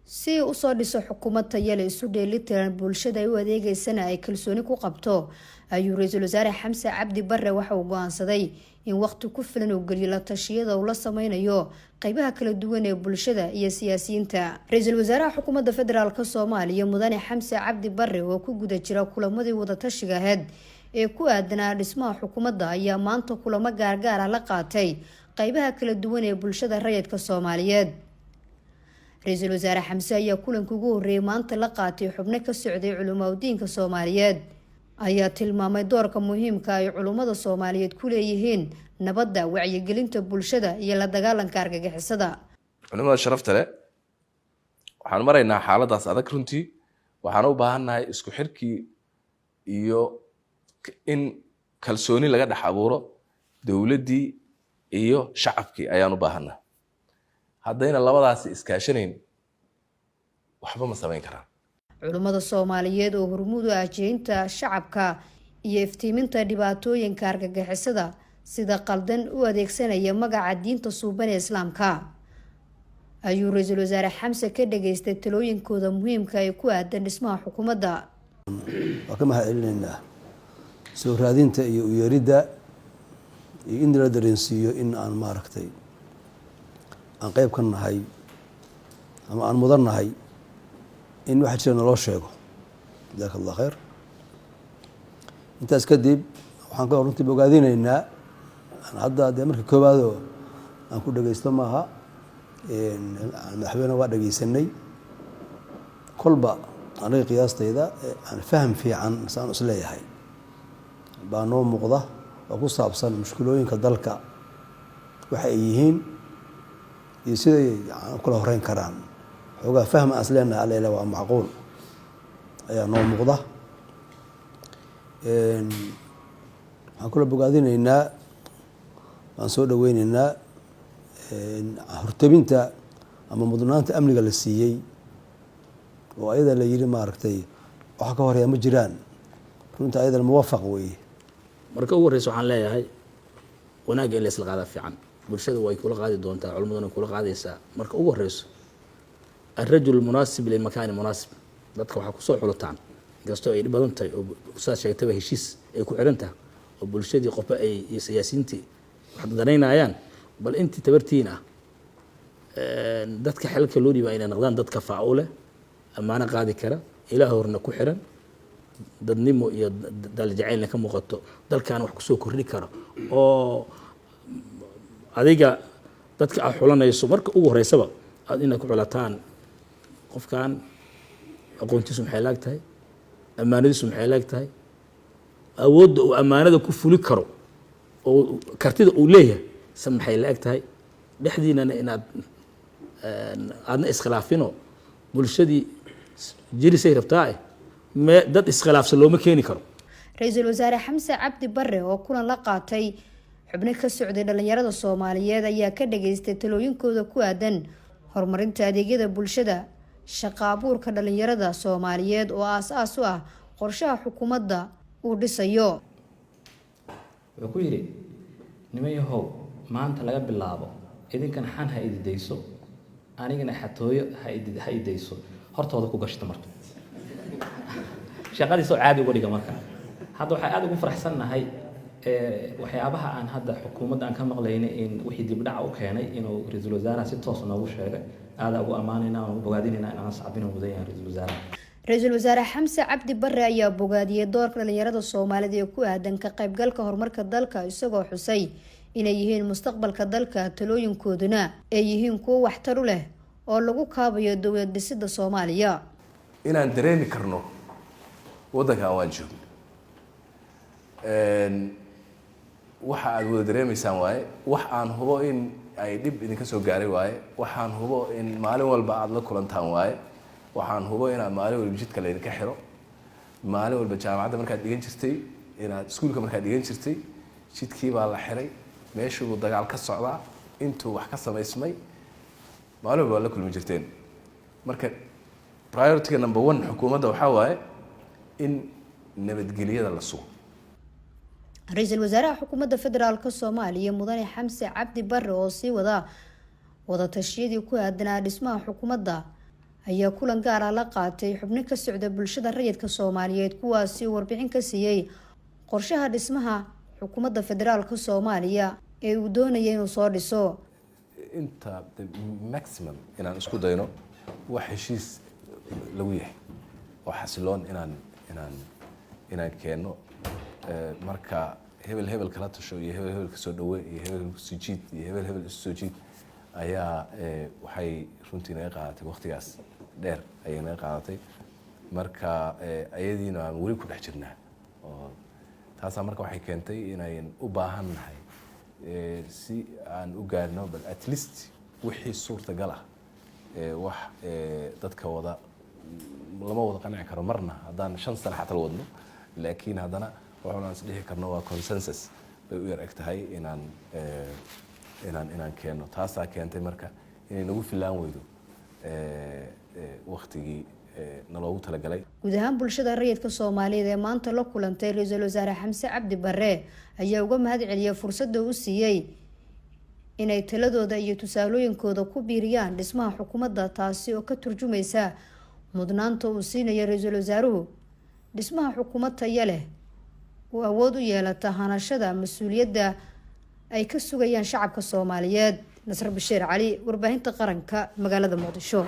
si uu soo dhiso xukuumad tayo leh isu dheelitiran bulshada ay u adeegaysana ay kalsooni ku qabto ayuu ra'iisul wasaare Xamse Cabdi Barre waxa uu go'aansaday in waqti ku filan uu geliyo la tashiyada uu la sameynayo qaybaha kala duwan ee bulshada iyo siyaasiyiinta. Ra'iisul wasaaraha xukuumadda federaalka Soomaaliya Mudane Xamse Cabdi Barre oo ku guda jira kulamadii wada tashiga ahayd ee ku aadanaa dhismaha xukuumadda ayaa maanta kulamo gaar ah la qaatay qaybaha kala duwan ee bulshada rayidka Soomaaliyeed. Ra'iisul wasaare Xamse ayaa kulanka ugu horeeyay maanta la qaatay xubno ka socday culimada Soomaaliyeed ayaa tilmaamay doorka muhiimka ah ee culimada Soomaaliyeed ku leeyihiin nabadda, wacyigelinta bulshada iyo la dagaalanka argagixisada. Culimada sharafta leh waxaan maraynaa xaaladaas adag runtii waxaan u baahanahay isku xirkii iyo in kalsooni laga dhex abuuro dawladdii iyo shacabkii ayaan u baahanahay. haddayna labadaasi iskaashanayn waxba ma samayn karaan. culimada Soomaaliyeed oo hormuud u ah jeedinta shacabka iyo iftiiminta dhibaatooyinka argagixisada sida qaldan u adeegsanaya magaca diinta suuban ee Islaamka ayuu ra'iisul wasaare Xamse ka dhageystay talooyinkooda muhiimka ah ee ku aadan dhismaha xukuumadda. waa ka mahadcelinaynaa soo raadinta iyo u yeeridda iyo in la dareensiiyo in aan maaragtay aan qayb ka nahay ama aan mudan nahay in waxa jira naloo sheego. jazaaka allah khayr. intaas kadib waxaan ka runtii bogaadinaynaa hadda dee markii koowaad oo aan ku dhagaysto maaha madaxweyne waa dhagaysanay kolba aniga qiyaastayda aan faham fiican saan is leeyahay baa noo muuqda oo ku saabsan mushkilooyinka dalka waxa ay yihiin iyo siday kula horeyn karaan. xoogaa faham aan is leenahay alla waa macquul ayaa noo muuqda. waxaan kula bogaadinaynaa waan soo dhaweynaynaa hortabinta ama mudnaanta amniga la siiyey oo ayada la yiri maaragtay waxa ka horeeya ma jiraan runta ayada muwaafaq weeye. marka ugu horeysa waxaan leeyahay wanaagga in la isla qaada fiican bulshada way kula qaadi doontaa culimaduna kula qaadaysaa. marka ugu horeyso الرجل المناسب للمكان المناسب dadka waxa ku soo xulataan gasto ay badan tahay oo saas sheegtay heshiis ay ku xirantahay oo bulshadii qof ay siyaasiyiintii wax danaynayaan bal intii tabartiina dadka xilka loo dhiibay inay noqdaan dadka faa'ule amaana qaadi kara ilaahay horna ku xiran dadnimo iyo dal jaceylna ka muuqato dalkan wax ku soo kordhi karo oo adiga dadka ay xulanayso marka ugu horeysaba aad inay ku xulataan qofkan aqoontiisu maxay laagtahay amaanadiisu maxay laagtahay awoodda uu amaanada ku fuli karo oo kartida uu leeyahay san maxay laagtahay dhexdiinana inaad aadna iskhilaafino bulshadii jirisay rabtaa dad iskhilaafsan looma keeni karo. ra'iisul wasaare Xamse Cabdi Barre oo kulan la qaatay xubno ka socday dhalinyarada Soomaaliyeed ayaa ka dhageystay talooyinkooda ku aadan horumarinta adeegyada bulshada, shaqo abuurka dhalinyarada Soomaaliyeed oo aasaas u ah qorshaha xukuumadda uu dhisayo. wuxuu ku yiri nimayahow maanta laga bilaabo idinkan xan ha ididayso anigana xatooyo ha ididayso hortooda ku gashto marka shaqadiisa caadi uga dhiga marka. hadda waxay aad ugu faraxsanahay waxyaabaha aan hadda xukuumadda aan ka maqlaynay in wixii dib dhac u keenay inuu ra'iisul wasaaraha si toos ah noogu sheegay aad ugu amaanayna oo bogaadinayna inaan saabino mudan yahay ra'iisul wasaaraha. ra'iisul wasaare Xamse Cabdi Barre ayaa bogaadiyay doorka dhalinyarada Soomaaliyeed ee ku aadan ka qaybgalka horumarka dalka isagoo xusay inay yihiin mustaqbalka dalka talooyinkooduna ay yihiin kuwo waxtar u leh oo lagu kaabayo dawlad dhisidda Soomaaliya. inaan dareemi karno waddanka waan joogno waxa aad wada dareemaysaan waaye wax aan hubo in ay dhib idinka soo gaaray waaye waxaan hubo in maalin walba aad la kulantaan waaye waxaan hubo inaad maalin walba jidka laydinka xiro maalin walba jaamacadda markaad dhigan jirtay inaad iskuulka markaad dhigan jirtay jidkii baa la xiray meeshuu dagaal ka socdaa intuu wax ka samaysmay maalin walba la kulmi jirteen. marka priority number 1 xukuumadda waxaa waaye in nabadgelyada la sugo. ra'iisul wasaaraha xukuumadda federaalka Soomaaliya Mudane Xamse Cabdi Barre oo sii wada tashyadii ku aadanaa dhismaha xukuumadda ayaa kulan gaar ah la qaatay xubno ka socda bulshada rayidka Soomaaliyeed kuwaasi warbixin ka siiyay qorshaha dhismaha xukuumadda federaalka Soomaaliya ee uu doonayay inuu soo dhiso inta maximum inaan isku dayno wax heshiis lagu yahay oo xasiloon inaan keeno marka hebel kala tasho iyo hebel ka soo dhawe iyo hebel soo jiid iyo hebel soo jiid ayaa waxay runtii naga qaadatay waqtigaas dheer ayay naga qaadatay marka ayadiina aan weli ku dhex jirnaa oo taas marka waxay keentay inayn u baahannahay si aan u gaarno bal at least wixii suurtagal ah wax dadka wada lama wada qanci karo marna haddaan 5 sano xataa wadno laakiin haddana waxaan is dhihi karno waa consensus bay u yar eg tahay inaan keeno taasaa keentay marka inay nagu filaan weydo waqtigii naloogu talagalay guud ahaan bulshada rayidka Soomaaliyeed ee maanta la kulantay Ra'iisul Wasaare Xamse Cabdi Barre ayaa uga mahad celiyay fursadda uu siiyay inay taladooda iyo tusaalooyinkooda ku biiriyaan dhismaha xukuumadda taasi oo ka turjumaysa mudnaanta uu siinayo Ra'iisul Wasaaruhu dhismaha xukuumad tayo leh oo awood u yeelata hanashada mas'uuliyadda ay ka sugayaan shacabka Soomaaliyeed. Nasr Bashiir Cali, warbaahinta qaranka, magaalada Muqdisho.